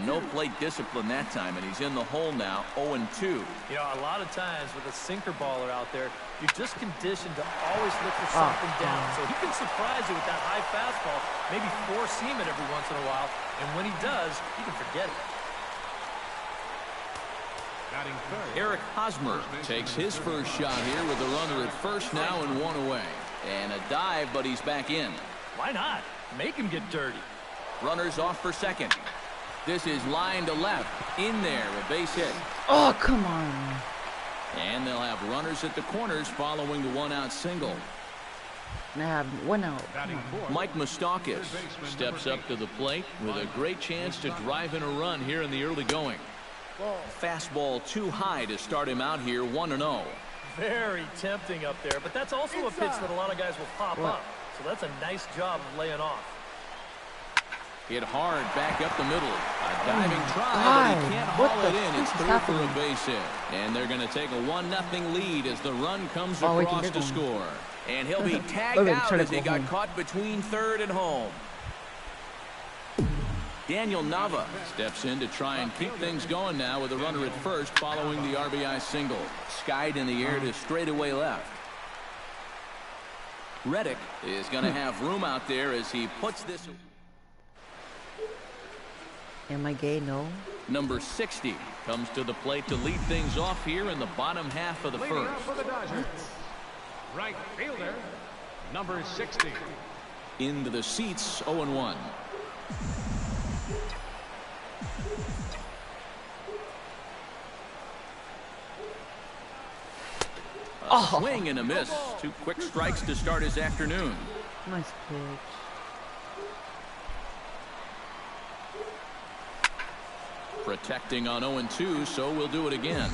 No plate discipline that time, and he's in the hole now, 0-2. You know, a lot of times with a sinker baller out there, you're just conditioned to always look for something down. So he can surprise you with that high fastball, maybe force seam it every once in a while, and when he does, you can forget it. Eric Hosmer takes his first shot here with a runner at first now and one away. And a dive, but he's back in. Why not? Make him get dirty. Runners off for second. This is line to left. In there, a base hit. Oh, come on. And they'll have runners at the corners following the one-out single. Now have 1 out. Mike Moustakas steps up to the plate with a great chance to drive in a run here in the early going. Fastball too high to start him out here, 1-0. Very tempting up there, but that's also a pitch that a lot of guys will pop up. So that's a nice job of laying off. Hit hard back up the middle. A diving try, but he can't haul it in. It's through for a base hit. And they're going to take a 1-0 lead as the run comes across to score. And he'll be tagged out as he got caught between third and home. Daniel Nava steps in to try and keep things going now with a runner at first following the RBI single. Skied in the air to straightaway left. Reddick is going to have room out there as he puts this. Am I gay? No. Number 60 comes to the plate to lead things off here in the bottom half of the first. For the Dodgers, right fielder, number 60. Into the seats, 0-1. A swing and a miss. 2 quick strikes to start his afternoon. Nice pitch. Protecting on 0-2, so we'll do it again.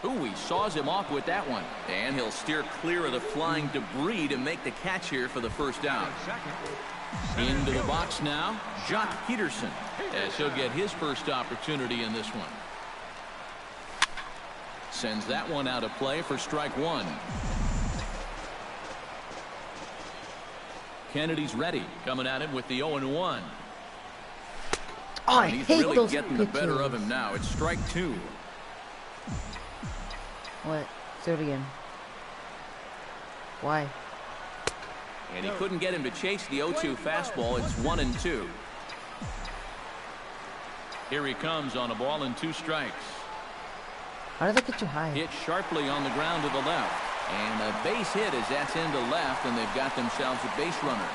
Ooh, he saws him off with that one. And he'll steer clear of the flying debris to make the catch here for the first out. Into the box now, Jock Peterson, as he'll get his first opportunity in this one. Sends that one out of play for strike one. Kennedy's ready, coming at him with the 0-1. Oh, I he's hate really those getting pitches. the better of him now. It's strike two. What? Do it again. Why? And he couldn't get him to chase the 0-2 fastball. It's 1-2. Here he comes on a ball and 2 strikes. How did they get you high? Hit sharply on the ground to the left. And a base hit as that's into left, and they've got themselves a base runner.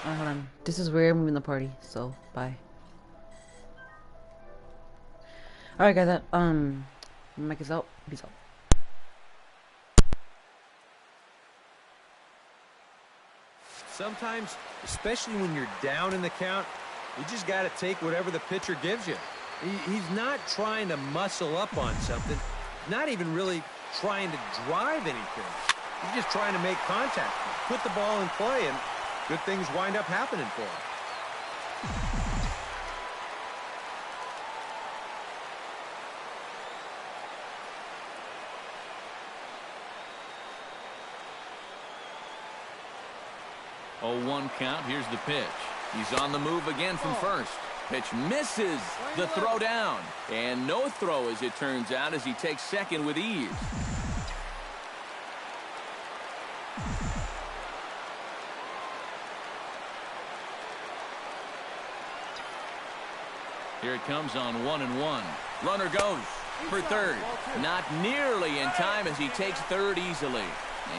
Alright, hold on. This is where I'm moving the party, so bye. Alright guys, mic is out. Peace out. Sometimes, especially when you're down in the count, you just got to take whatever the pitcher gives you. He's not trying to muscle up on something, not even really trying to drive anything. He's just trying to make contact, put the ball in play, and good things wind up happening for him. Oh, 1 count. Here's the pitch. He's on the move again from first. Pitch misses the throw down. And no throw, as it turns out, as he takes second with ease. Here it comes on 1-1. Runner goes for third. Not nearly in time as he takes third easily.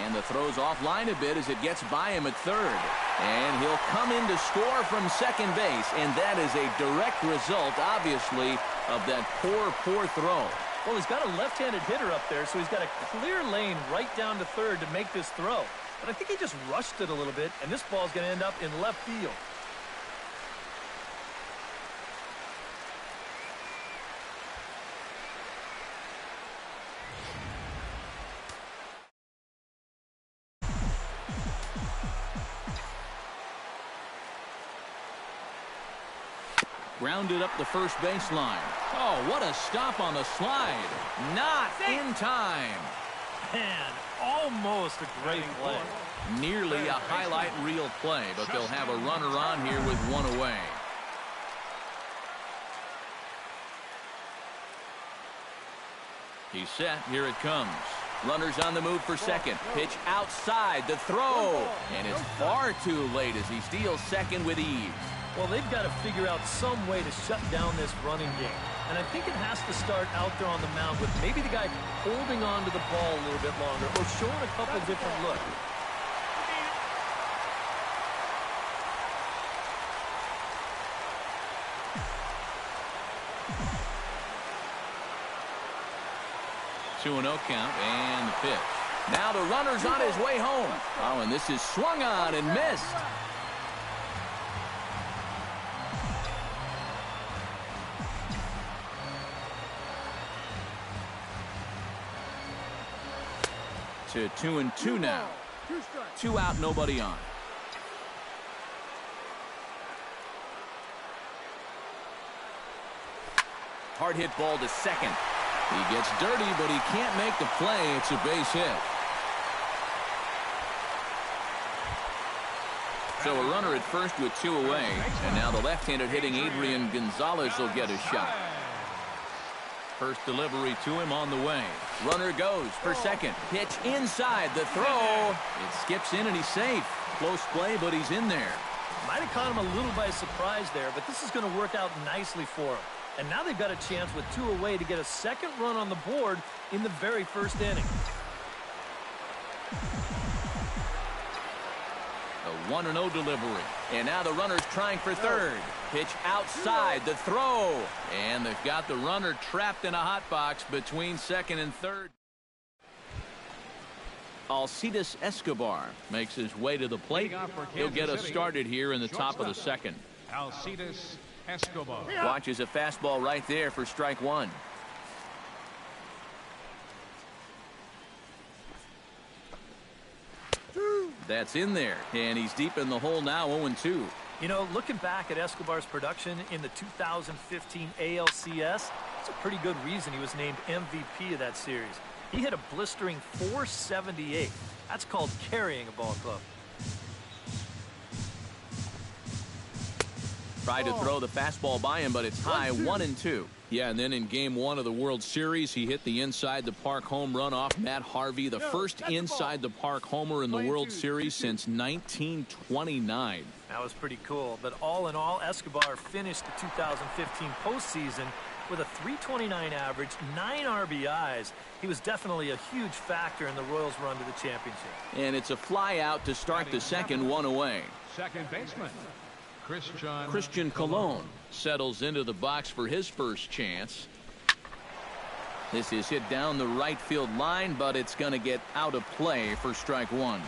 And the throw's offline a bit as it gets by him at third. And he'll come in to score from second base. And that is a direct result, obviously, of that poor throw. Well, he's got a left-handed hitter up there, so he's got a clear lane right down to third to make this throw. But I think he just rushed it a little bit, and this ball's going to end up in left field. Grounded up the first baseline. Oh, what a stop on the slide. Not in time. Man, almost a great play. Nearly a highlight reel play, but they'll have a runner on here with one away. He's set. Here it comes. Runners on the move for second. Pitch outside. The throw. And it's far too late as he steals second with ease. Well, they've got to figure out some way to shut down this running game. And I think it has to start out there on the mound with maybe the guy holding on to the ball a little bit longer or showing a couple different looks. Two and 0 count, and the pitch. Now the runner's on his way home. Oh, and this is swung on and missed. To 2 and 2 now. 2 out, nobody on. Hard hit ball to second. He gets dirty, but he can't make the play. It's a base hit. So a runner at first with 2 away. And now the left-handed hitting Adrian Gonzalez will get a shot. First delivery to him on the way. Runner goes for second. Pitch inside. The throw. It skips in and he's safe. Close play, but he's in there. Might have caught him a little by surprise there, but this is going to work out nicely for him. And now they've got a chance with 2 away to get a second run on the board in the very first inning. The 1-0 delivery. And now the runner's trying for third. Pitch outside. The throw. And they've got the runner trapped in a hot box between second and third. Alcides Escobar makes his way to the plate. He'll get us started here in the top of the second. Alcides Escobar. Watches a fastball right there for strike one. That's in there, and he's deep in the hole now, 0-2. You know, looking back at Escobar's production in the 2015 ALCS, it's a pretty good reason he was named MVP of that series. He hit a blistering .478. That's called carrying a ball club. Tried to throw the fastball by him, but it's high, 1-2. Yeah, and then in Game 1 of the World Series, he hit the inside-the-park home run off Matt Harvey, the first inside-the-park homer in the World Series since 1929. That was pretty cool, but all in all, Escobar finished the 2015 postseason with a .329 average, 9 RBIs. He was definitely a huge factor in the Royals' run to the championship. And it's a fly out to start the second, 1 away. Second baseman, Christian Colon settles into the box for his first chance. This is hit down the right field line, but it's going to get out of play for strike one.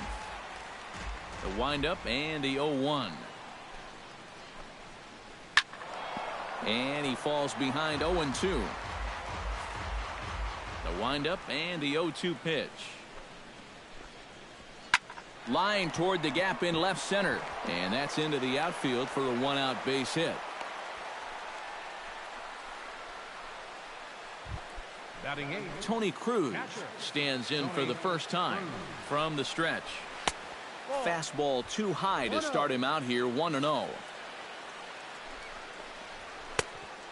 The windup and the 0-1. And he falls behind 0-2. The windup and the 0-2 pitch. Line toward the gap in left center. And that's into the outfield for a 1-out base hit. batting 8. Tony Cruz stands in for the first time from the stretch. Fastball too high to start him out here, 1-0.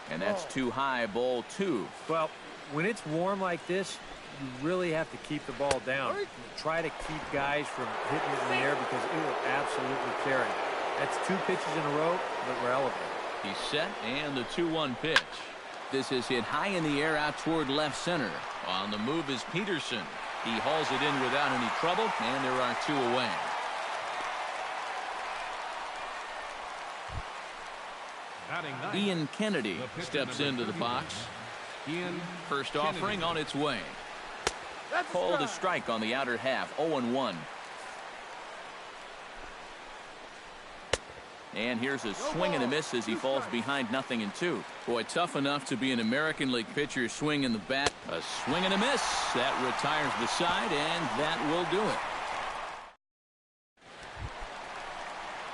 And that's too high, ball 2. Well, when it's warm like this, you really have to keep the ball down. Try to keep guys from hitting it in the air because it will absolutely carry. That's 2 pitches in a row, but we're elevated. He's set, and the 2-1 pitch. This is hit high in the air out toward left center. On the move is Peterson. He hauls it in without any trouble, and there are 2 away. Ian Kennedy steps into the box. First offering on its way. Called a strike on the outer half, 0-1. And here's a swing and a miss as he falls behind 0-2. Boy, tough enough to be an American League pitcher swinging the bat. A swing and a miss. That retires the side, and that will do it.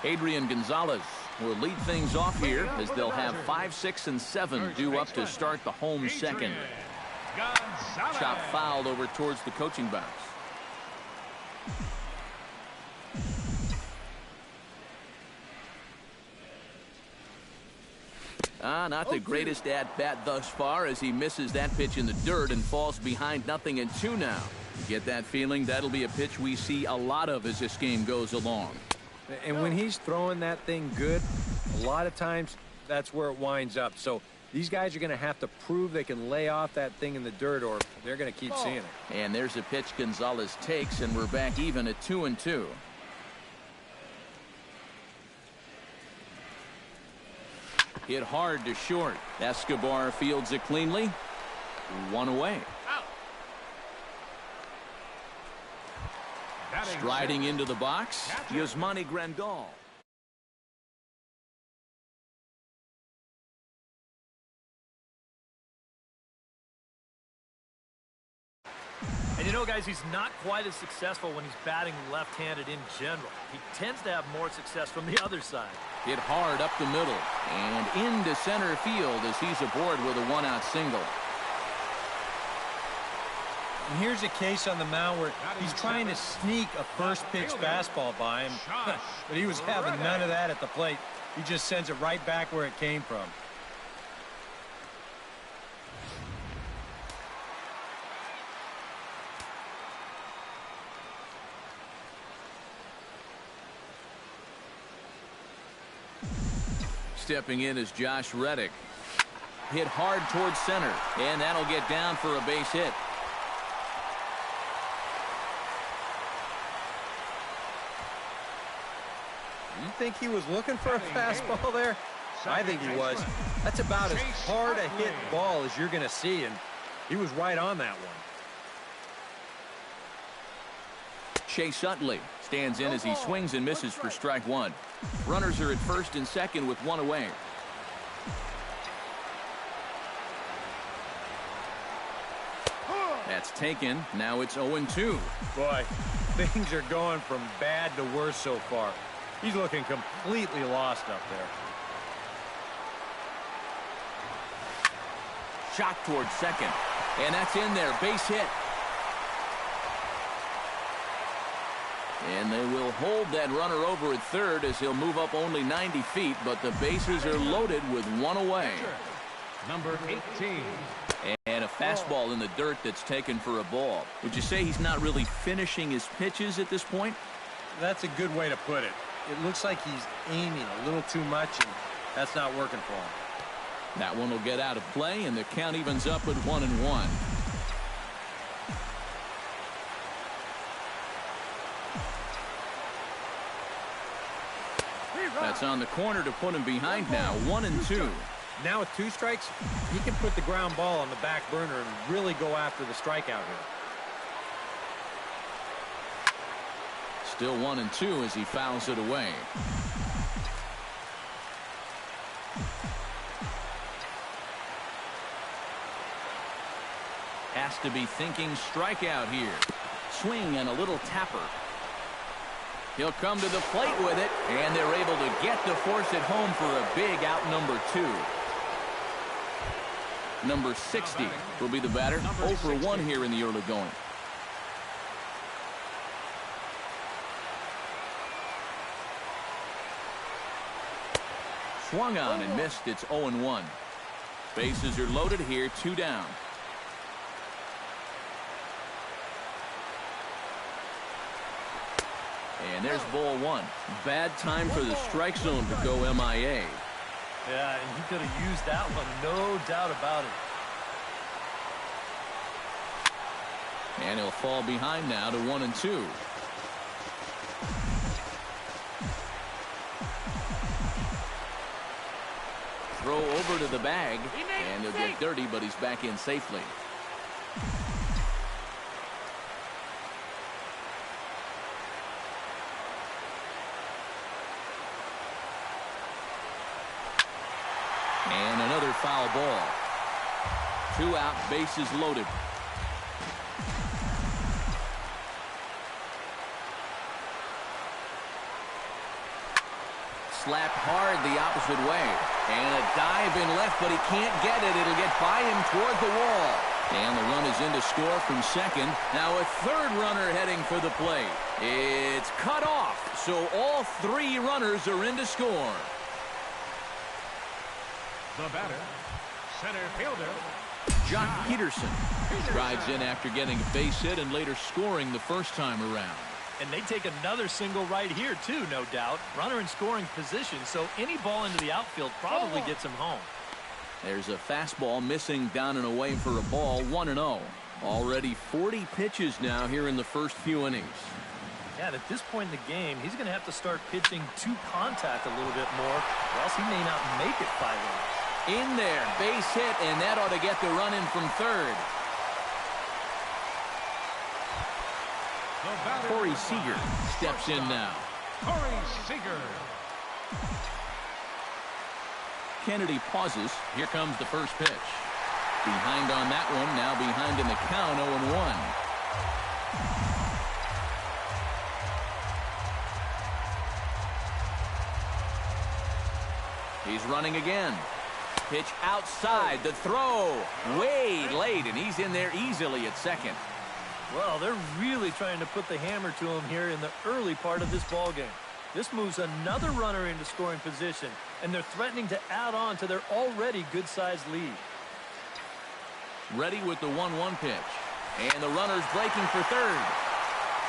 Adrian Gonzalez will lead things off here as they'll have 5, 6, and 7 due up to start the home second. Chop fouled over towards the coaching box. Not the greatest at-bat thus far as he misses that pitch in the dirt and falls behind 0-2 now. You get that feeling that'll be a pitch we see a lot of as this game goes along. And when he's throwing that thing good, a lot of times that's where it winds up. So these guys are going to have to prove they can lay off that thing in the dirt or they're going to keep seeing it. And there's a pitch Gonzalez takes, and we're back even at 2-2. Hit hard to short. Escobar fields it cleanly. 1 away. Striding into the box, Yasmani Grandal. And you know, guys, he's not quite as successful when he's batting left-handed in general. He tends to have more success from the other side. Hit hard up the middle and into center field as he's aboard with a 1-out single. And here's a case on the mound where he's trying to sneak a first-pitch fastball by him, but he was having none of that at the plate. He just sends it right back where it came from. Stepping in is Josh Reddick. Hit hard towards center, and that'll get down for a base hit. You think he was looking for a fastball there? I think he was. That's about as hard a hit ball as you're going to see, and he was right on that one. Chase Utley stands in as he swings and misses for strike 1. Runners are at first and second with 1 away. That's taken. Now it's 0-2. Boy, things are going from bad to worse so far. He's looking completely lost up there. Shot towards second. And that's in there. Base hit. And they will hold that runner over at third as he'll move up only 90 feet, but the bases are loaded with 1 away. Number 18. And a fastball in the dirt that's taken for a ball. Would you say he's not really finishing his pitches at this point? That's a good way to put it. It looks like he's aiming a little too much, and that's not working for him. That one will get out of play, and the count evens up at 1-1. That's on the corner to put him behind now. 1-2. Now with 2 strikes, he can put the ground ball on the back burner and really go after the strikeout here. Still 1-2 as he fouls it away. Has to be thinking strikeout here. Swing and a little tapper. He'll come to the plate with it, and they're able to get to force it home for a big out number 2. Number 60 will be the batter. 0 for 1 here in the early going. Swung on and missed. It's 0-1. Bases are loaded here. 2 down. And there's ball 1. Bad time for the strike zone to go MIA. Yeah, and he could have used that one, no doubt about it. And he'll fall behind now to 1-2. Throw over to the bag, and he'll get dirty, but he's back in safely. And another foul ball. 2 out, bases loaded. slapped hard the opposite way. And a dive in left, but he can't get it. It'll get by him toward the wall. And the run is in to score from second. Now a third runner heading for the plate. It's cut off, so all three runners are in to score. The batter, center fielder, Jock Peterson drives in after getting a base hit and later scoring the first time around. And they take another single right here, too, no doubt. Runner in scoring position, so any ball into the outfield probably gets him home. There's a fastball missing down and away for a ball, 1-0. Already 40 pitches now here in the first few innings. Yeah, and at this point in the game, he's going to have to start pitching to contact a little bit more, or else he may not make it 5 innings. In there, base hit, and that ought to get the run in from third. Corey Seager steps in now. Corey Seager. Kennedy pauses. Here comes the first pitch. Behind on that one, now behind in the count, 0-1. He's running again. Pitch outside. The throw way late, and he's in there easily at second. Well, they're really trying to put the hammer to him here in the early part of this ball game. This moves another runner into scoring position, and they're threatening to add on to their already good-sized lead. Ready with the 1-1 pitch. And the runner's breaking for third.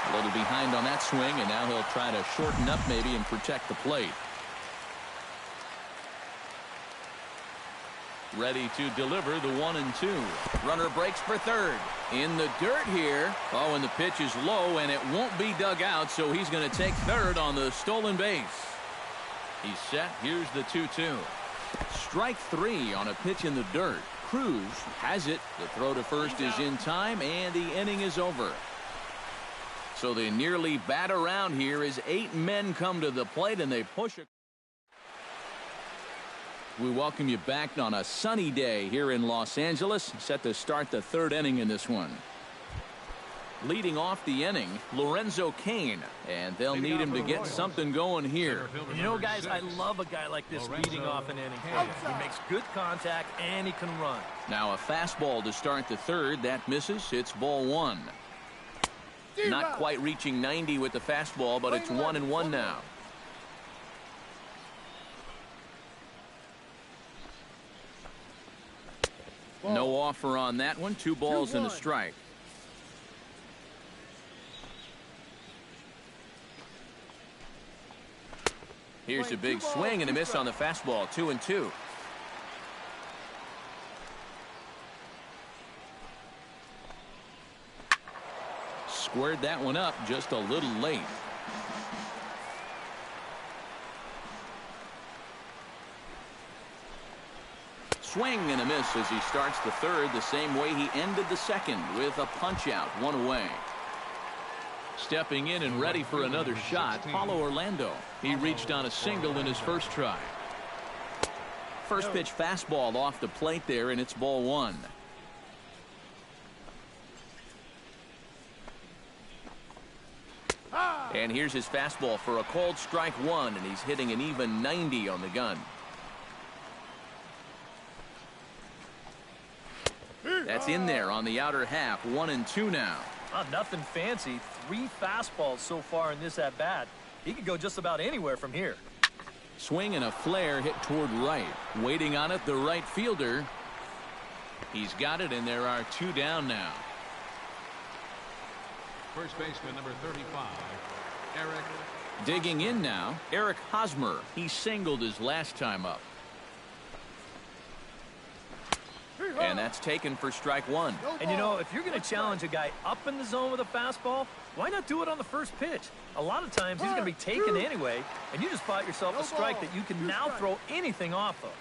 A little behind on that swing, and now he'll try to shorten up maybe and protect the plate. Ready to deliver the 1-2. Runner breaks for third. In the dirt here. Oh, and the pitch is low, and it won't be dug out, so he's going to take third on the stolen base. He's set. Here's the 2-2. Strike three on a pitch in the dirt. Cruz has it. The throw to first is in time, and the inning is over. So they nearly bat around here as 8 men come to the plate, and they push it. We welcome you back on a sunny day here in Los Angeles, set to start the third inning in this one. Leading off the inning, Lorenzo Cain, and they'll need him to get something going here. And you know, guys, I love a guy like this leading off an inning. He makes good contact, and he can run. Now a fastball to start the third. That misses. It's ball 1. Not quite reaching 90 with the fastball, but it's 1-1 now. No offer on that one. 2 balls and a strike. Here's a big swing and a miss on the fastball. 2-2. Squared that one up just a little late. Swing and a miss as he starts the third the same way he ended the second, with a punch out, 1 away. Stepping in and ready for another shot, Paulo Orlando. He reached on a single in his first try. First pitch fastball off the plate there, and it's ball 1. And here's his fastball for a called strike 1, and he's hitting an even 90 on the gun. That's in there on the outer half. 1-2 now. Nothing fancy. 3 fastballs so far in this at bat. He could go just about anywhere from here. Swing and a flare hit toward right. Waiting on it, the right fielder. He's got it, and there are 2 down now. First baseman number 35, Eric. Digging in now, Eric Hosmer. He singled his last time up. And that's taken for strike 1. And you know, if you're going to challenge a guy up in the zone with a fastball, why not do it on the first pitch? A lot of times he's going to be taken anyway, and you just bought yourself a strike that you can now throw anything off of.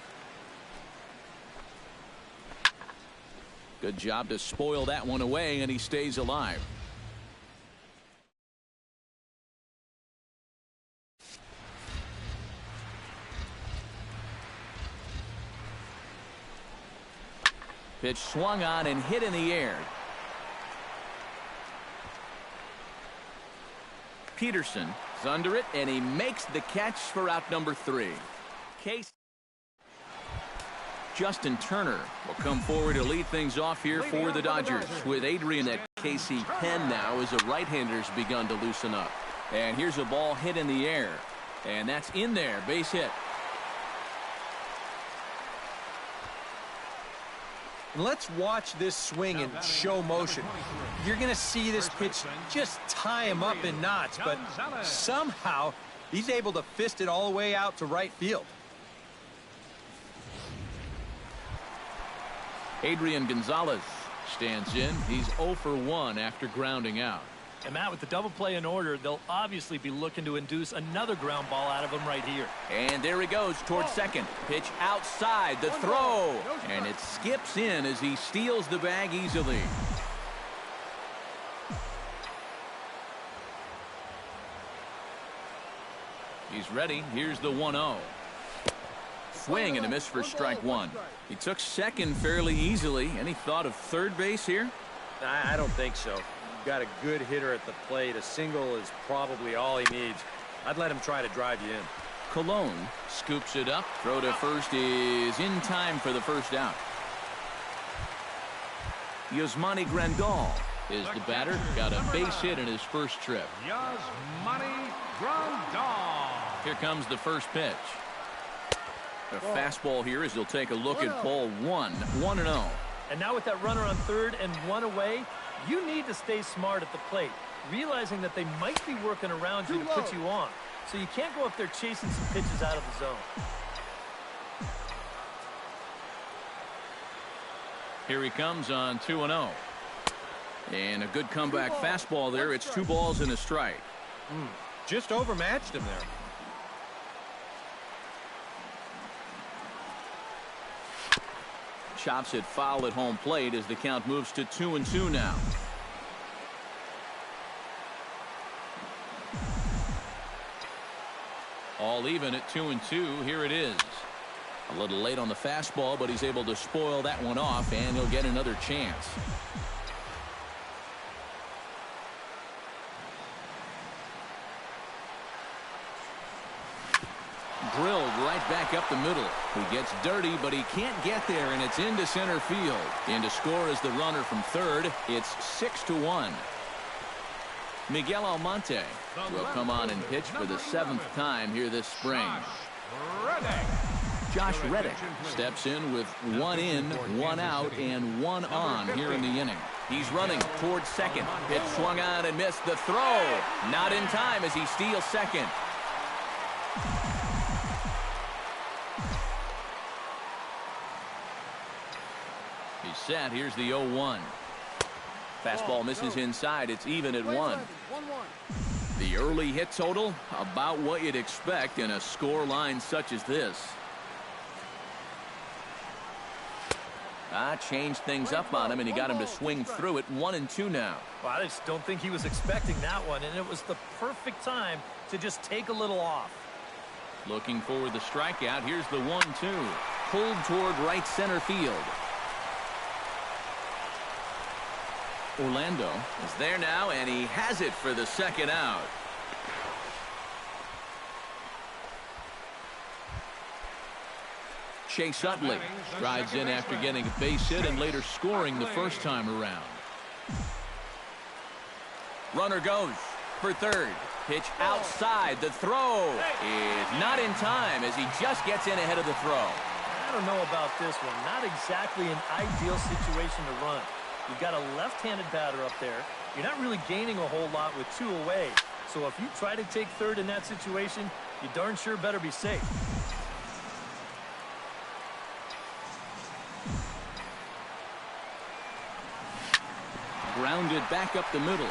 Good job to spoil that one away, and he stays alive. Pitch swung on and hit in the air. Peterson He's under it, and he makes the catch for out number 3. Justin Turner will come forward to lead things off here for the Dodgers, with Adrian at KC10 now as the right-hander's begun to loosen up. And here's a ball hit in the air, and that's in there, base hit. Let's watch this swing in show motion. You're going to see this pitch just tie him up in knots, but somehow he's able to fist it all the way out to right field. Adrian Gonzalez stands in. He's 0 for 1 after grounding out. And Matt, with the double play in order, they'll obviously be looking to induce another ground ball out of him right here. And there he goes towards second. Pitch outside, the throw. And it skips in as he steals the bag easily. He's ready. Here's the 1-0. Swing and a miss for strike 1. He took second fairly easily. Any thought of third base here? I don't think so. You've got a good hitter at the plate. A single is probably all he needs. I'd let him try to drive you in. Colon scoops it up. Throw to first is in time for the first out. Yasmani Grandal is the batter. Got a base hit in his first trip. Yasmani Grandal. Here comes the first pitch. A fastball here as he'll take a look at ball 1-0. And now with that runner on third and 1 away, you need to stay smart at the plate, realizing that they might be working around you to put you on. So you can't go up there chasing some pitches out of the zone. Here he comes on 2-0. And a good comeback fastball there. It's 2 balls and a strike. Just overmatched him there. Chops it foul at home plate as the count moves to 2-2 now. All even at 2-2. Here it is. A little late on the fastball, but he's able to spoil that one off, and he'll get another chance. Drilled right back up the middle. He gets dirty, but he can't get there, and it's into center field. In to score is the runner from third. It's 6-1. Miguel Almonte will come on and pitch for the 7th time here this spring. Josh Reddick steps in with 1 in, 1 out, and 1 on here in the inning. He's running towards second. Pitch swung on and missed. The throw not in time as he steals second. He's set. Here's the 0-1. Fastball misses inside. It's even at 1. The early hit total, about what you'd expect in a score line such as this. Changed things up on him, and he got him to swing through it. 1-2 now. Well, I just don't think he was expecting that one, and it was the perfect time to just take a little off. Looking for the strikeout. Here's the 1-2. Pulled toward right center field. Orlando is there now, and he has it for the second out. Chase Utley drives in after getting a base hit and later scoring the first time around. Runner goes for third. Pitch outside. The throw is not in time as he just gets in ahead of the throw. I don't know about this one. Not exactly an ideal situation to run. You've got a left-handed batter up there. You're not really gaining a whole lot with 2 away. So if you try to take third in that situation, you darn sure better be safe. Grounded back up the middle.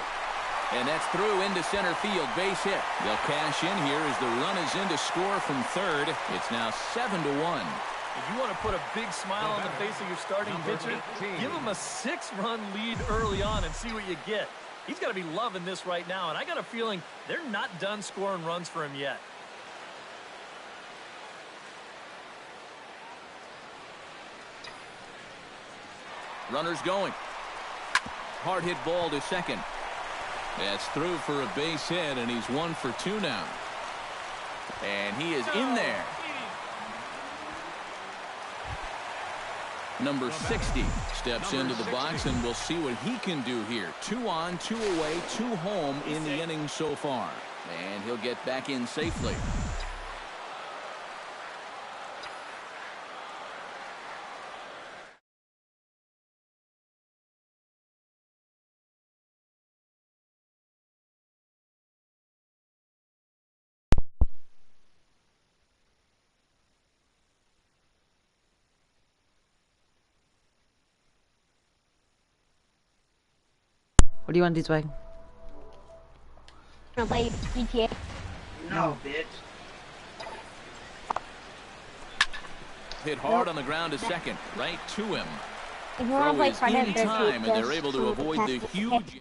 And that's through into center field. Base hit. They'll cash in here as the run is in to score from third. It's now 7-1. If you want to put a big smile on the face of your starting pitcher, give him a 6-run lead early on and see what you get. He's got to be loving this right now, and I got a feeling they're not done scoring runs for him yet. Runners going. Hard hit ball to second. That's through for a base hit, and he's 1 for 2 now. And he is in there. Number 60 steps into the box, and we'll see what he can do here. 2 on, 2 away, 2 home in the inning so far. And he'll get back in safely. What do you want to do, Swag? Wanna play GTA? No, bitch. Hit hard on the ground to second, right to him. If you wanna Throw play is Friday in the 13th, time, and they're just able to avoid the huge.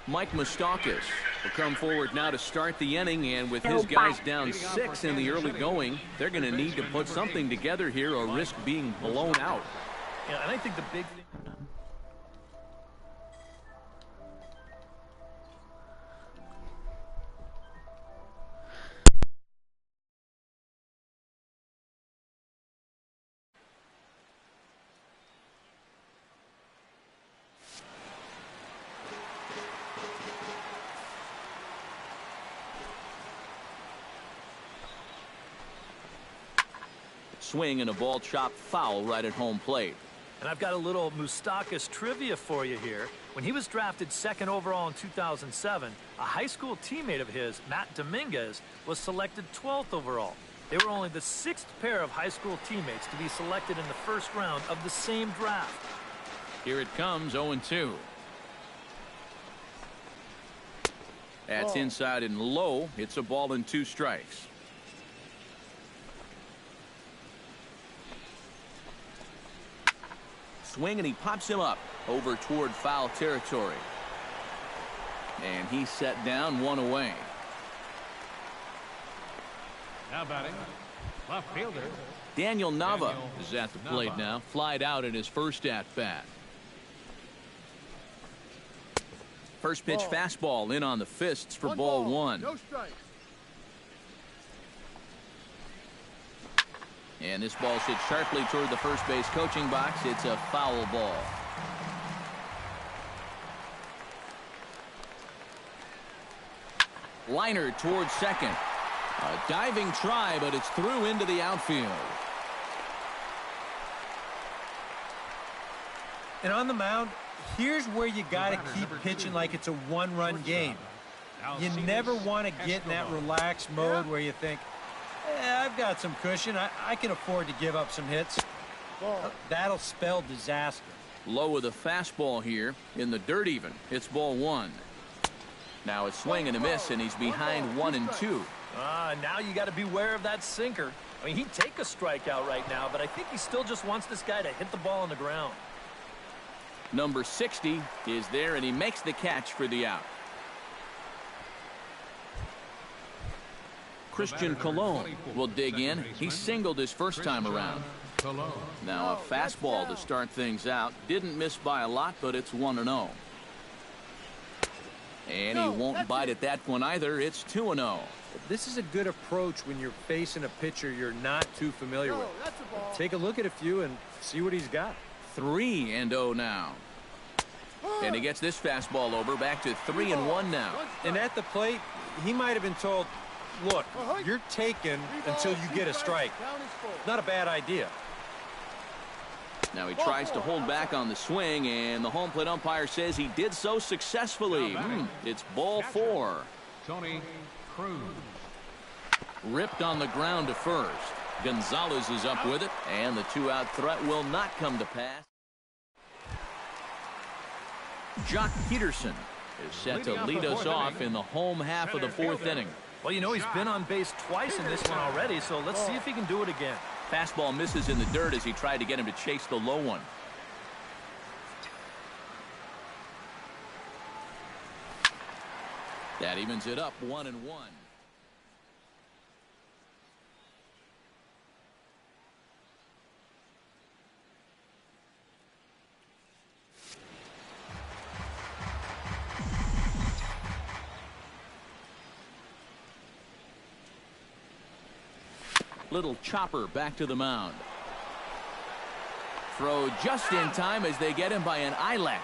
Mike Moustakas will come forward now to start the inning, and with his guys down 6 in the early going, they're going to need to put something together here or risk being blown out. Yeah, and I think the big thing. Swing and a ball chopped foul right at home plate. And I've got a little Moustakas trivia for you here. When he was drafted 2nd overall in 2007, a high school teammate of his, Matt Dominguez, was selected 12th overall. They were only the 6th pair of high school teammates to be selected in the first round of the same draft. Here it comes, 0-2. That's inside and low. It's a ball and 2 strikes. Swing, and he pops him up over toward foul territory. And he's set down, 1 away. Now batting, left fielder. Daniel Nava is at the plate now. Flied out in his first at-bat. First pitch fastball in on the fists for ball 1. No strike. And this ball hits sharply toward the first base coaching box. It's a foul ball. Liner towards second. A diving try, but it's through into the outfield. And on the mound, here's where you got to keep pitching like it's a 1-run game. You never want to get in that relaxed mode where you think, I've got some cushion. I can afford to give up some hits. That'll spell disaster. Low with a fastball here in the dirt even. It's ball 1. Now a swing and a miss, and he's behind 1-2. Now you got to beware of that sinker. I mean, he'd take a strikeout right now, but I think he still just wants this guy to hit the ball on the ground. Number 60 is there, and he makes the catch for the out. Christian Colon will dig in. He singled his first time around. Now a fastball to start things out. Didn't miss by a lot, but it's 1-0. And he won't bite at that one either. It's 2-0. This is a good approach when you're facing a pitcher you're not too familiar with. Take a look at a few and see what he's got. 3-0 now. And he gets this fastball over, back to 3-1 now. And at the plate, he might have been told, look, you're taken until you get a strike. Not a bad idea. Now he tries to hold back on the swing, and the home plate umpire says he did so successfully. It's ball 4. Tony Cruz. Ripped on the ground to first. Gonzalez is up with it, and the 2-out threat will not come to pass. Jock Peterson is set to lead us off in the home half of the 4th inning. Well, you know, he's been on base twice in this one already, so let's see if he can do it again. Fastball misses in the dirt as he tried to get him to chase the low one. That evens it up, 1-1. Little chopper back to the mound. Throw just in time as they get him by an eyelash.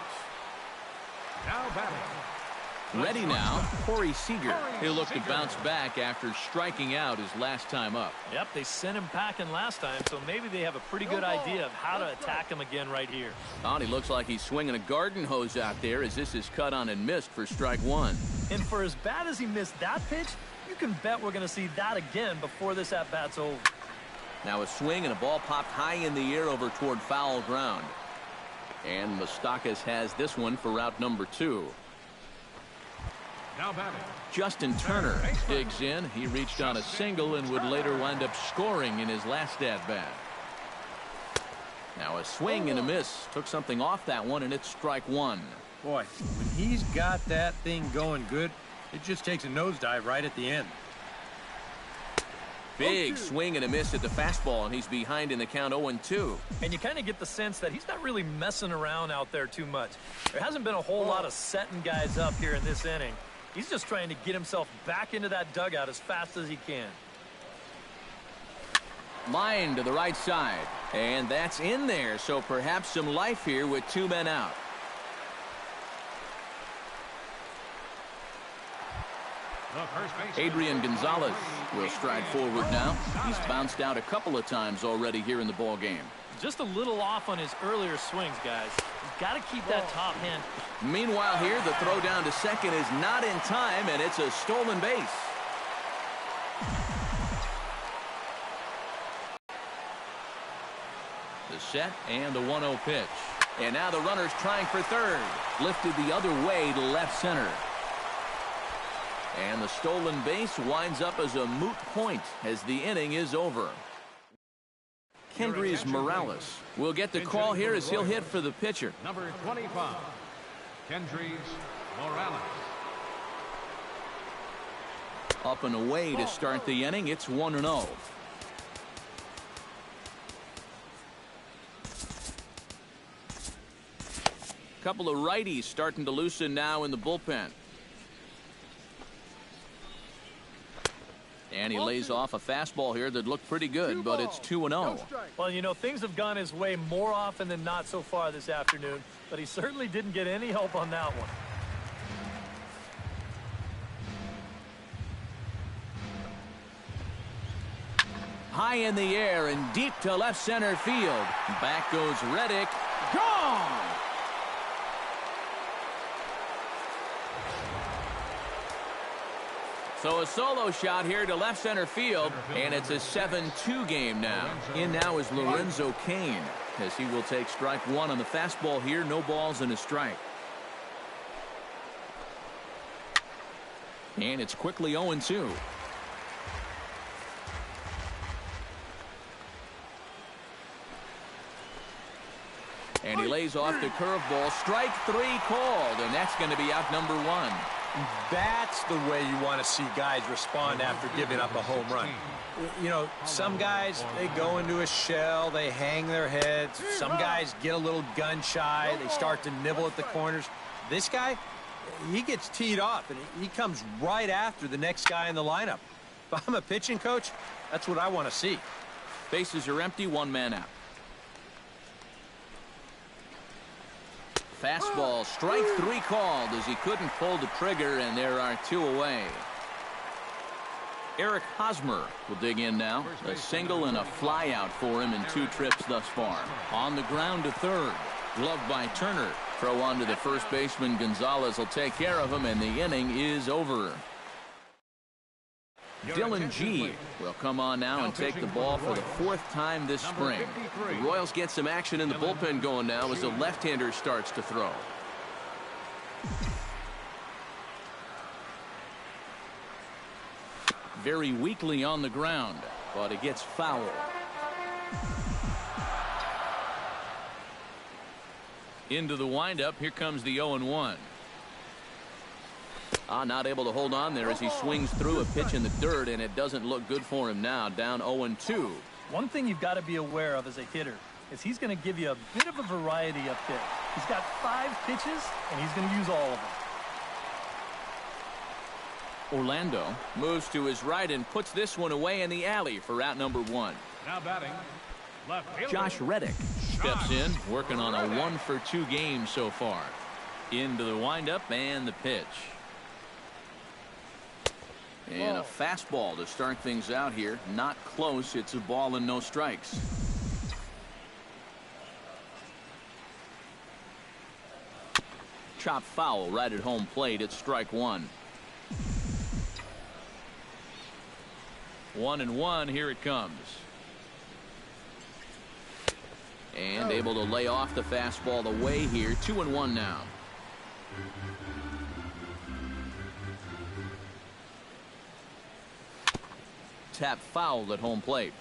Now batting. Ready now, Corey Seager. He'll look to bounce back after striking out his last time up. Yep, they sent him packing last time, so maybe they have a pretty good idea of how to attack him again right here. Oh, he looks like he's swinging a garden hose out there as this is cut on and missed for strike one. And for as bad as he missed that pitch, you can bet we're going to see that again before this at-bat's over. Now a swing and a ball popped high in the air over toward foul ground. And Moustakas has this one for route number 2. Now batting. Justin Turner digs in. He reached on a single and would later wind up scoring in his last at-bat. Now a swing and a miss. Took something off that one, and it's strike one. Boy, when he's got that thing going good, it just takes a nosedive right at the end. Big swing and a miss at the fastball, and he's behind in the count 0-2. And you kind of get the sense that he's not really messing around out there too much. There hasn't been a whole lot of setting guys up here in this inning. He's just trying to get himself back into that dugout as fast as he can. Line to the right side, and that's in there, so perhaps some life here with 2 men out. Adrian Gonzalez will stride forward now. He's bounced out a couple of times already here in the ball game. Just a little off on his earlier swings, guys. He's got to keep that top hand. Meanwhile here, the throw down to second is not in time, and it's a stolen base. The set and the 1-0 pitch. And now the runner's trying for third. Lifted the other way to left center. And the stolen base winds up as a moot point as the inning is over. Kendrys Morales will get the call here as he'll hit for the pitcher. Number 25, Kendrys Morales. Up and away to start the inning. It's 1-0. Couple of righties starting to loosen now in the bullpen. And he lays off a fastball here that looked pretty good, but it's 2-0. Well, you know, things have gone his way more often than not so far this afternoon, but he certainly didn't get any help on that one. High in the air and deep to left center field. Back goes Reddick. Gone! So a solo shot here to left center field, and it's a 7-2 game now. In now is Lorenzo Cain, as he will take strike one on the fastball here. No balls and a strike. And it's quickly 0-2. And he lays off the curveball. Strike three called, and that's going to be out number one. That's the way you want to see guys respond after giving up a home run. You know, some guys, they go into a shell, they hang their heads. Some guys get a little gun shy, they start to nibble at the corners. This guy, he gets teed off, and he comes right after the next guy in the lineup. If I'm a pitching coach, that's what I want to see. Bases are empty, 1 man out. Fastball, strike three called as he couldn't pull the trigger, and there are 2 away. Eric Hosmer will dig in now. A single and a fly out for him in 2 trips thus far. On the ground to third. Gloved by Turner. Throw on to the first baseman. Gonzalez will take care of him, and the inning is over. Dylan G will come on now and take the ball for the 4th time this spring. The Royals get some action in the bullpen going now as the left-hander starts to throw. Very weakly on the ground, but it gets foul. Into the windup, here comes the 0-1. Not able to hold on there as he swings through a pitch in the dirt, and it doesn't look good for him now. Down 0-2. One thing you've got to be aware of as a hitter is he's going to give you a bit of a variety up there. He's got 5 pitches, and he's going to use all of them. Orlando moves to his right and puts this one away in the alley for out number 1. Now batting, left fielder. Josh Reddick steps in, working on a 1-for-2 game so far. Into the windup and the pitch. And a fastball to start things out here. Not close. It's a ball and no strikes. Chopped foul right at home plate. It's strike 1. 1-1. Here it comes. And able to lay off the fastball away here. 2-1 now. Tap foul at home plate.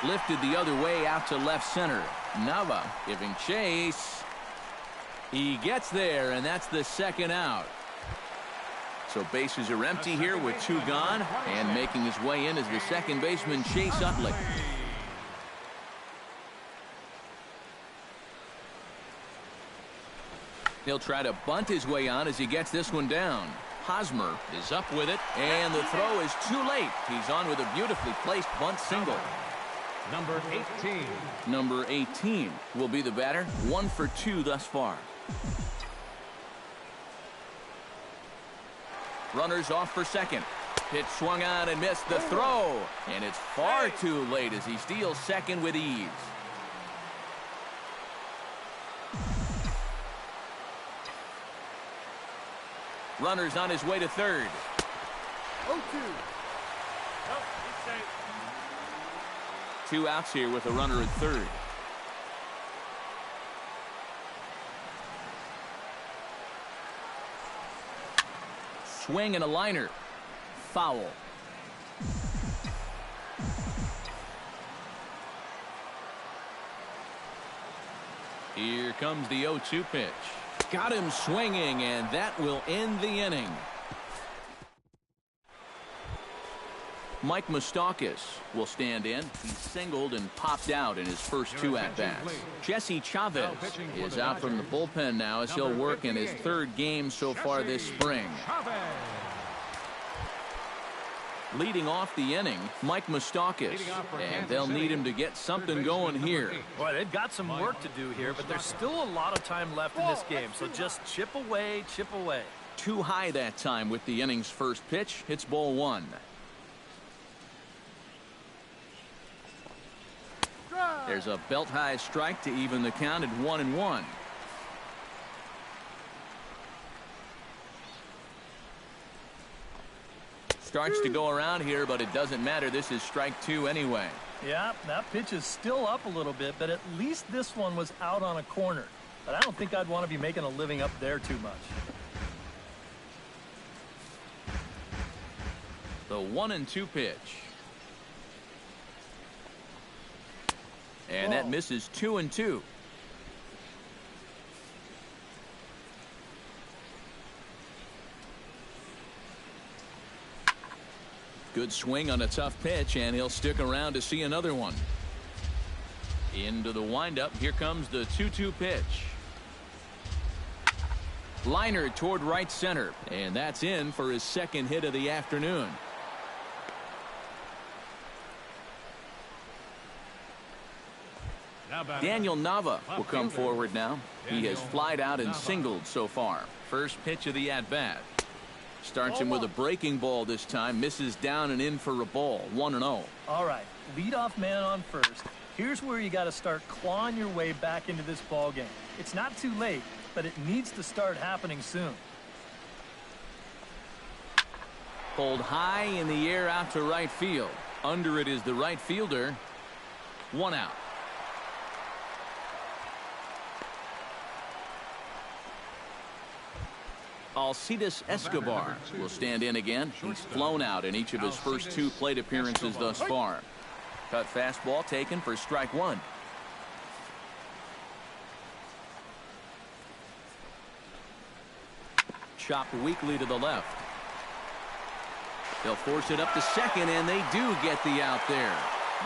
Lifted the other way out to left center. Nava giving chase. He gets there, and that's the second out. So bases are empty here with 2 gone, and making his way in is the second baseman Chase Utley. He'll try to bunt his way on as he gets this one down. Hosmer is up with it, and the throw is too late. He's on with a beautifully placed bunt single. Number 18. Number 18 will be the batter. 1 for 2 thus far. Runners off for second. Pitch swung on and missed the throw. And it's far too late as he steals second with ease. Runners on his way to third. 0-2. Nope, he's safe. 2 outs here with a runner at third. Swing and a liner. Foul. Here comes the 0-2 pitch. Got him swinging, and that will end the inning. Mike Moustakas will stand in. He singled and popped out in his first 2 at-bats. Jesse Chavez is out from the bullpen now as he'll work in his 3rd game so far this spring. Leading off the inning, Mike Moustakas, and they'll need him to get something going here. Boy, they've got some work to do here, but there's still a lot of time left in this game, so just chip away, chip away. Too high that time with the inning's first pitch. It's ball 1. There's a belt-high strike to even the count at 1-1. Starts to go around here, but it doesn't matter. This is strike 2 anyway. Yeah, that pitch is still up a little bit, but at least this one was out on a corner. But I don't think I'd want to be making a living up there too much. The 1-2 pitch. And that misses 2-2. Good swing on a tough pitch, and he'll stick around to see another one. Into the windup. Here comes the 2-2 pitch. Liner toward right center, and that's in for his 2nd hit of the afternoon. Daniel Nava will come forward now. He has flied out and singled so far. First pitch of the at-bat. Starts him with a breaking ball this time. Misses down and in for a ball. 1-0. All right, leadoff man on first. Here's where you got to start clawing your way back into this ball game. It's not too late, but it needs to start happening soon. Pulled high in the air out to right field. Under it is the right fielder. 1 out. Alcides Escobar will stand in again. He's flown out in each of his first 2 plate appearances thus far. Cut fastball taken for strike 1. Chopped weakly to the left. They'll force it up to second, and they do get the out there.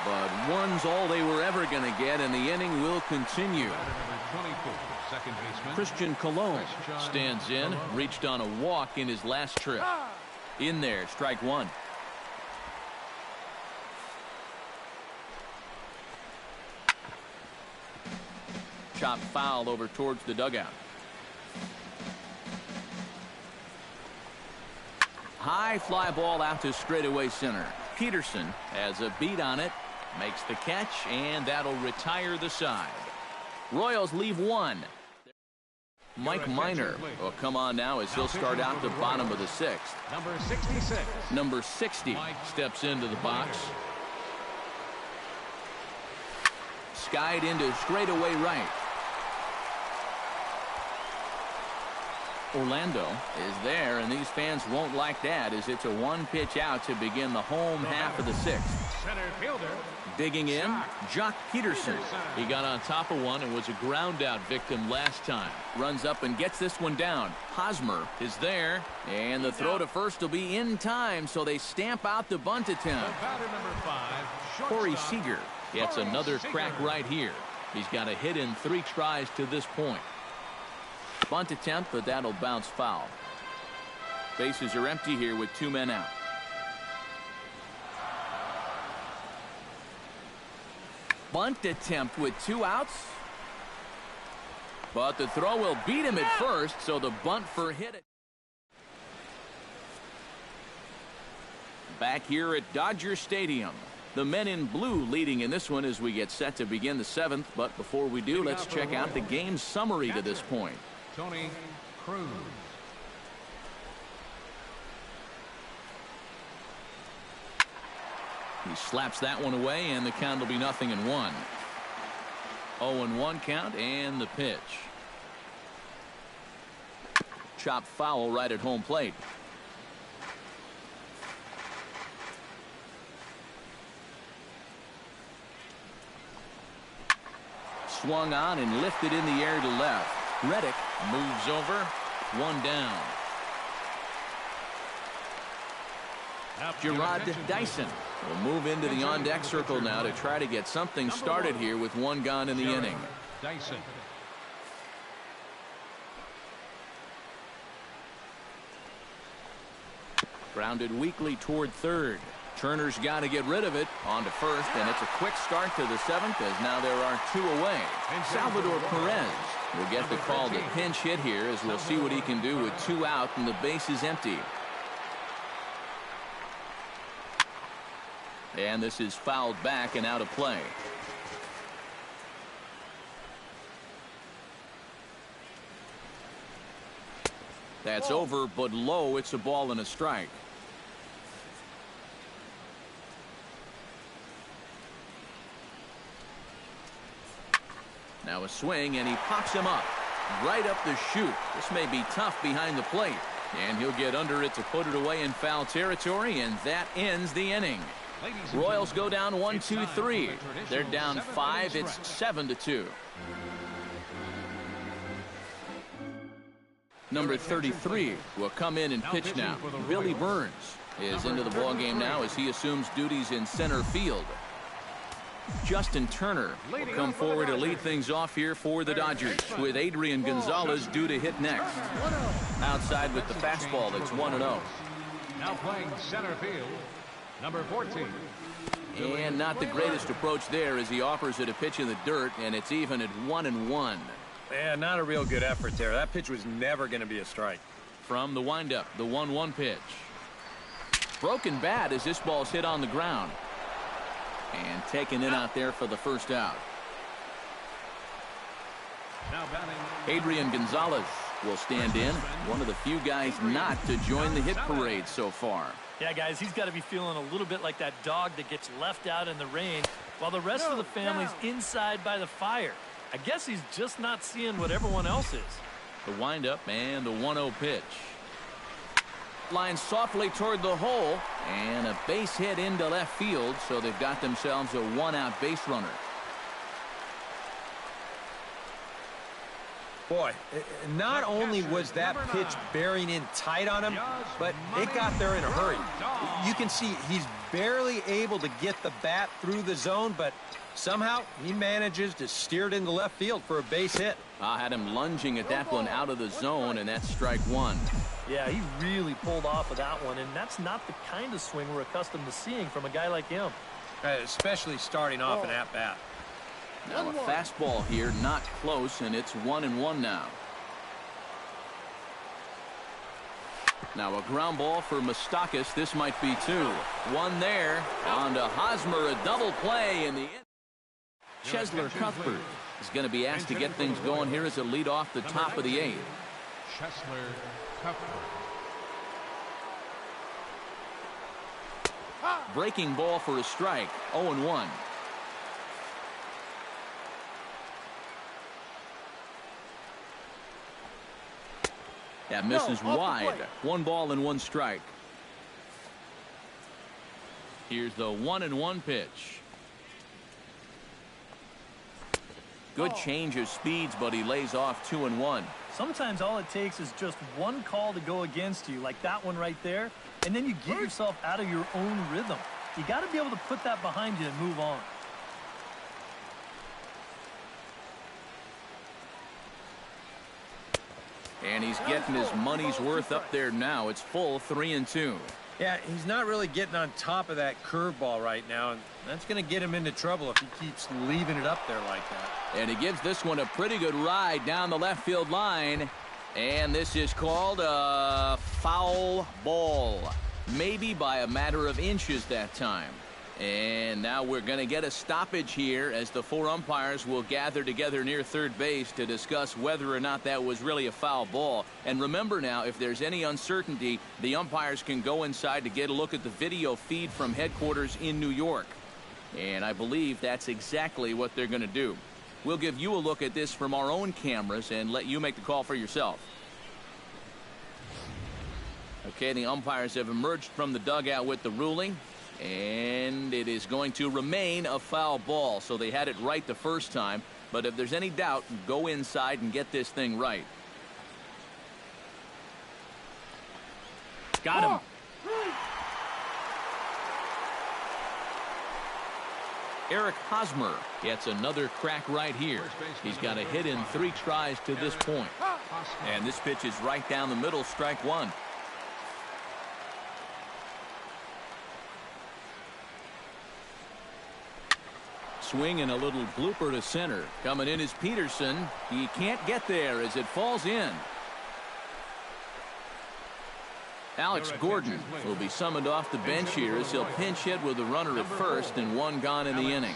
But one's all they were ever going to get, and the inning will continue. Christian Colon stands in, reached on a walk in his last trip. In there, strike one. Chop foul over towards the dugout. High fly ball out to straightaway center. Peterson has a beat on it, makes the catch, and that'll retire the side. Royals leave one. Mike Minor will come on now as he'll start out the bottom of the sixth. Number 66. Number 60 steps into the box. Skied into straightaway right. Orlando is there, and these fans won't like that as it's a one-pitch out to begin the home half of the sixth. Center fielder. Digging in, Jock Peterson. He got on top of one and was a ground-out victim last time. Runs up and gets this one down. Hosmer is there, and the throw to first will be in time, so they stamp out the bunt attempt. Batter number 5. Corey Seager gets another crack right here. He's got a hit in 3 tries to this point. Bunt attempt, but that'll bounce foul. Bases are empty here with 2 men out. Bunt attempt with 2 outs. But the throw will beat him at first, so the bunt for hit it. Back here at Dodger Stadium. The men in blue leading in this one as we get set to begin the 7th. But before we do, let's check out the game summary to this point. Tony Cruz. He slaps that one away, and the count will be 0-1. 0-1 count, and the pitch. Chop foul right at home plate. Swung on and lifted in the air to left. Reddick moves over. 1 down. Gerard Dyson will move into the on-deck circle now to try to get something started here with 1 gone in the inning. Dyson. Grounded weakly toward third. Turner's got to get rid of it. On to first, and it's a quick start to the 7th as now there are 2 away. Salvador Perez will get the call to pinch hit here as we'll see what he can do with 2 out and the base is empty. And this is fouled back and out of play. That's over, but low. It's a ball and a strike. Now a swing, and he pops him up. Right up the chute. This may be tough behind the plate. And he'll get under it to put it away in foul territory, and that ends the inning. Royals go down 1-2-3. They're down 5. It's 7-2. Number 33 will come in and pitch now. Billy Burns is into the ballgame now as he assumes duties in center field. Justin Turner will come forward to lead things off here for the Dodgers, with Adrian Gonzalez due to hit next. Outside with the fastball, it's 1-0. Now playing center field, number 14. And not the greatest approach there as he offers it a pitch in the dirt, and it's even at 1-1. Yeah, not a real good effort there. That pitch was never going to be a strike. From the windup, the 1-1 pitch. Broken bat as this ball's hit on the ground. And taken in out there for the first out. Now batting, Adrian Gonzalez will stand in. One of the few guys not to join the hit parade so far. Yeah, guys, he's got to be feeling a little bit like that dog that gets left out in the rain while the rest of the family's inside by the fire. I guess he's just not seeing what everyone else is. The windup and the 1-0 pitch. Line softly toward the hole, and a base hit into left field, so they've got themselves a 1-out base runner. Boy, not only was that pitch bearing in tight on him, but it got there in a hurry. You can see he's barely able to get the bat through the zone, but somehow he manages to steer it into left field for a base hit. I had him lunging at that one out of the zone, and that's strike one. Yeah, he really pulled off of that one, and that's not the kind of swing we're accustomed to seeing from a guy like him. Especially starting off an at-bat. Now a fastball here, not close, and it's 1-1 now. Now a ground ball for Moustakas. This might be two. One there. On to Hosmer, a double play in the end. Chesler Cuthbert is going to be asked to get things going here as a lead off the top of the eighth. Chesler Cuthbert. Breaking ball for a strike. 0-1. That misses wide. 1 ball and 1 strike. Here's the 1-1 pitch. Good change of speeds, but he lays off 2-1. Sometimes all it takes is just one call to go against you, like that one right there, and then you get yourself out of your own rhythm. You got to be able to put that behind you and move on. And he's getting his money's worth up there now. It's full 3-2. Yeah, he's not really getting on top of that curveball right now, and that's going to get him into trouble if he keeps leaving it up there like that. And he gives this one a pretty good ride down the left field line. And this is called a foul ball. Maybe by a matter of inches that time. And now we're going to get a stoppage here as the 4 umpires will gather together near third base to discuss whether or not that was really a foul ball. And remember now, if there's any uncertainty, the umpires can go inside to get a look at the video feed from headquarters in New York. And I believe that's exactly what they're going to do. We'll give you a look at this from our own cameras and let you make the call for yourself. Okay, the umpires have emerged from the dugout with the ruling. And it is going to remain a foul ball. So they had it right the first time. But if there's any doubt, go inside and get this thing right. Got him. Eric Hosmer gets another crack right here. He's got a hit in 3 tries to this point. And this pitch is right down the middle, strike 1. Swing and a little blooper to center. Coming in is Peterson. He can't get there as it falls in. Alex Gordon will be summoned off the bench here as he'll pinch hit with a runner at first and 1 gone in the inning.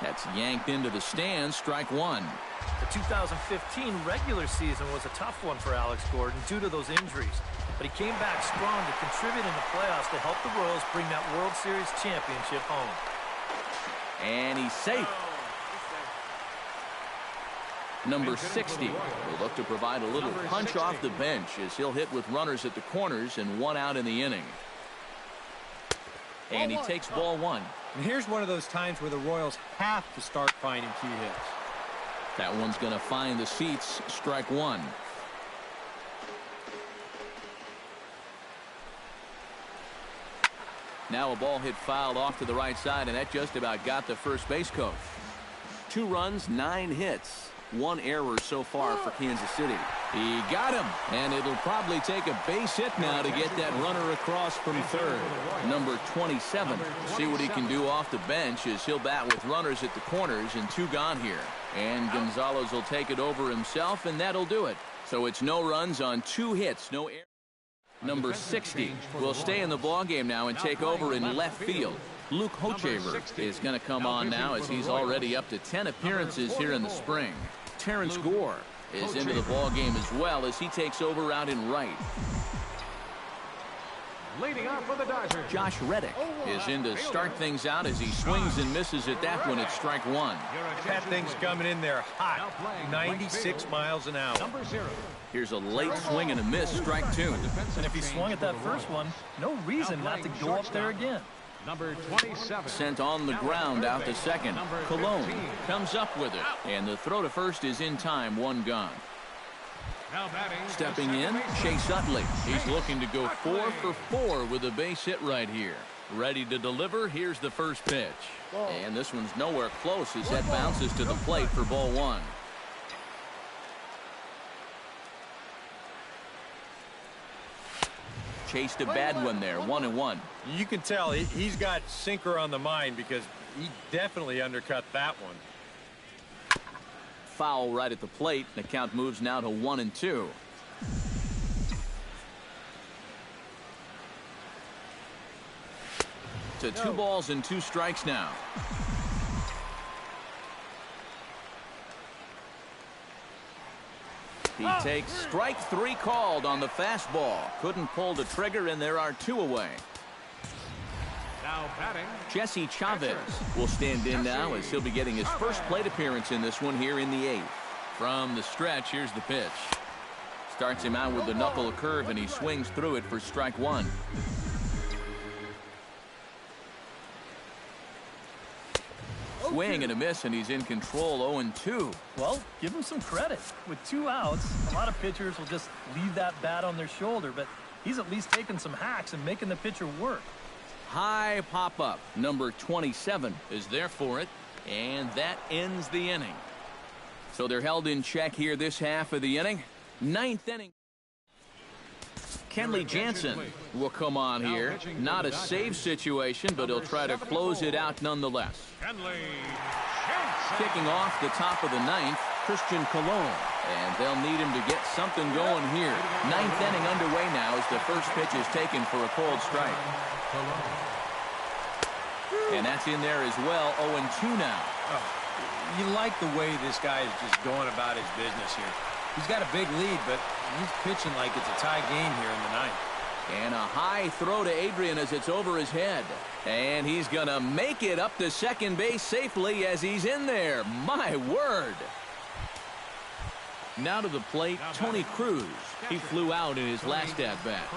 That's yanked into the stands, strike 1. The 2015 regular season was a tough one for Alex Gordon due to those injuries. But he came back strong to contribute in the playoffs to help the Royals bring that World Series championship home. And he's safe. Number 60 will look to provide a little punch off the bench as he'll hit with runners at the corners and 1 out in the inning. And he takes ball 1. And here's one of those times where the Royals have to start finding key hits. That one's going to find the seats, strike 1. Now a ball hit fouled off to the right side, and that just about got the first base coach. 2 runs, 9 hits. 1 error so far for Kansas City. He got him, and it'll probably take a base hit now to get that runner across from third. Number 27. See what he can do off the bench as he'll bat with runners at the corners and 2 gone here. And Gonzalez will take it over himself, and that'll do it. So it's no runs on 2 hits, no error. Number 60 will stay in the ballgame now and take over in left field. Luke Hochever is going to come on now as he's already up to 10 appearances here in the spring. Terrence Gore is into the ballgame as well as he takes over out in right. Leading off for the Dodgers, Josh Reddick is in to start things out as he swings and misses at that one at strike 1. That thing's coming in there hot, 96 miles an hour. number 0. Here's a late swing and a miss, strike 2. And if he swung at that first one, no reason not to go up there again. Number 27. Sent on the ground out to second. Cologne comes up with it. And the throw to first is in time, one gone. Now batting. Stepping in, Chase Utley. He's looking to go 4 for 4 with a base hit right here. Ready to deliver. Here's the first pitch. And this one's nowhere close as that bounces to the plate for ball one. Chased a bad one there, 1-1. You can tell he's got sinker on the mind because he definitely undercut that one. Foul right at the plate. The count moves now to 1-2. To 2 balls and 2 strikes now. He takes strike 3 called on the fastball. Couldn't pull the trigger, and there are 2 away. Now batting. Jesse Chavez will stand in now as he'll be getting his first plate appearance in this one here in the 8th. From the stretch, here's the pitch. Starts him out with the knuckle curve, and he swings through it for strike 1. Swing and a miss, and he's in control, 0-2. Well, give him some credit. With 2 outs, a lot of pitchers will just leave that bat on their shoulder, but he's at least taking some hacks and making the pitcher work. High pop-up. Number 27 is there for it, and that ends the inning. So they're held in check here this half of the inning. 9th inning. Kenley Jansen will come on here. Not a save situation, but he'll try to close it out nonetheless. Kicking off the top of the 9th, Christian Cologne. And they'll need him to get something going here. 9th inning underway now as the first pitch is taken for a cold strike. And that's in there as well, 0-2 now. You like the way this guy is just going about his business here. He's got a big lead, but he's pitching like it's a tie game here in the 9th. And a high throw to Adrian as it's over his head. And he's going to make it up to second base safely as he's in there. My word. Now to the plate, Tony Cruz. He flew out in his last at-bat.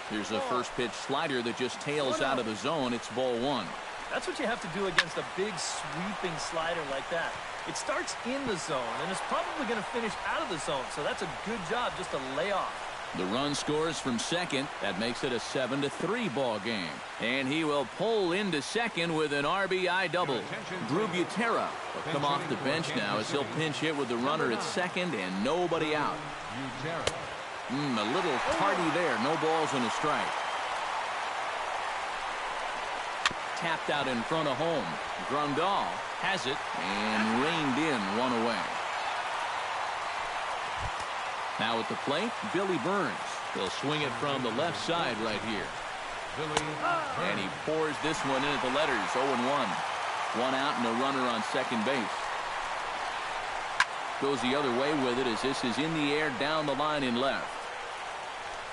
Here's a first pitch slider that just tails out of the zone. It's ball 1. That's what you have to do against a big sweeping slider like that. It starts in the zone, and it's probably going to finish out of the zone, so that's a good job just to lay off. The run scores from second. That makes it a 7-3 ball game. And he will pull into second with an RBI double. Drew Butera will come off the bench now as he'll pinch hit with the runner at second and nobody out. A little tardy there. No balls and a strike. Tapped out in front of home. Grandal has it and reined in, 1 away. Now at the plate, Billy Burns. He'll swing it from the left side right here. And he pours this one in at the letters, 0-1. 1 out and a runner on second base. Goes the other way with it as this is in the air down the line in left.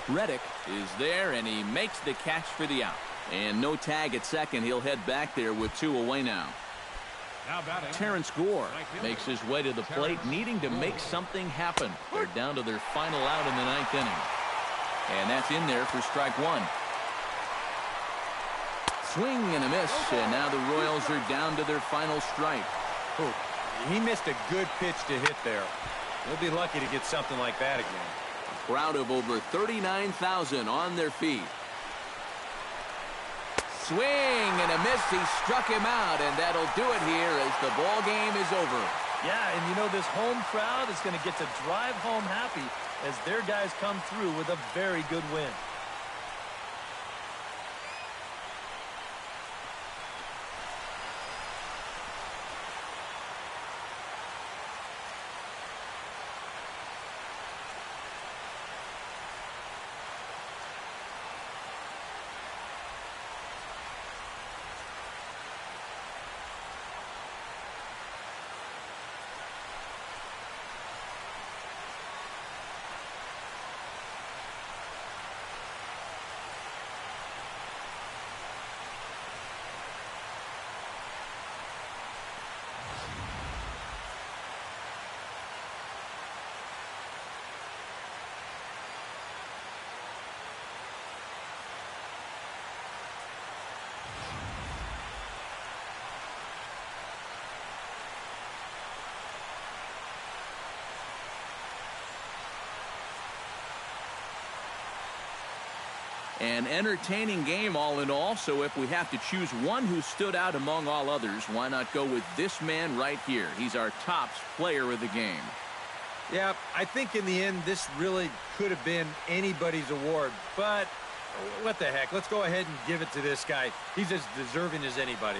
Reddick is there, and he makes the catch for the out. And no tag at second. He'll head back there with 2 away now. Terrence Gore makes his way to the plate, needing to make something happen. They're down to their final out in the 9th inning. And that's in there for strike 1. Swing and a miss, and now the Royals are down to their final strike. Oh, he missed a good pitch to hit there. He'll be lucky to get something like that again. A crowd of over 39,000 on their feet. Swing and a miss. He struck him out, and that'll do it here as the ball game is over. Yeah, and you know this home crowd is going to get to drive home happy as their guys come through with a very good win. An entertaining game all in all, so if we have to choose one who stood out among all others, why not go with this man right here? He's our tops player of the game. Yeah, I think in the end, this really could have been anybody's award, but what the heck? Let's go ahead and give it to this guy. He's as deserving as anybody.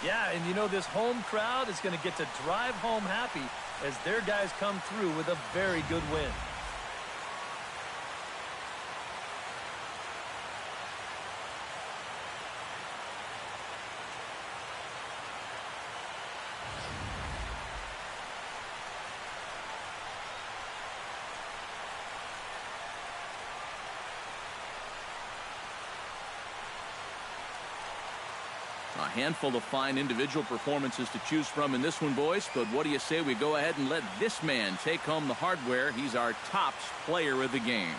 Yeah, and you know, this home crowd is going to get to drive home happy as their guys come through with a very good win. A handful of fine individual performances to choose from in this one, boys. But what do you say we go ahead and let this man take home the hardware? He's our tops player of the game.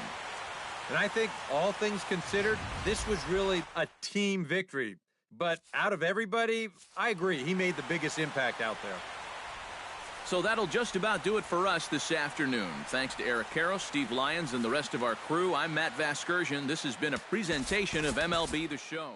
And I think all things considered, this was really a team victory. But out of everybody, I agree. He made the biggest impact out there. So that'll just about do it for us this afternoon. Thanks to Eric Karros, Steve Lyons, and the rest of our crew. I'm Matt Vasgersian. This has been a presentation of MLB The Show.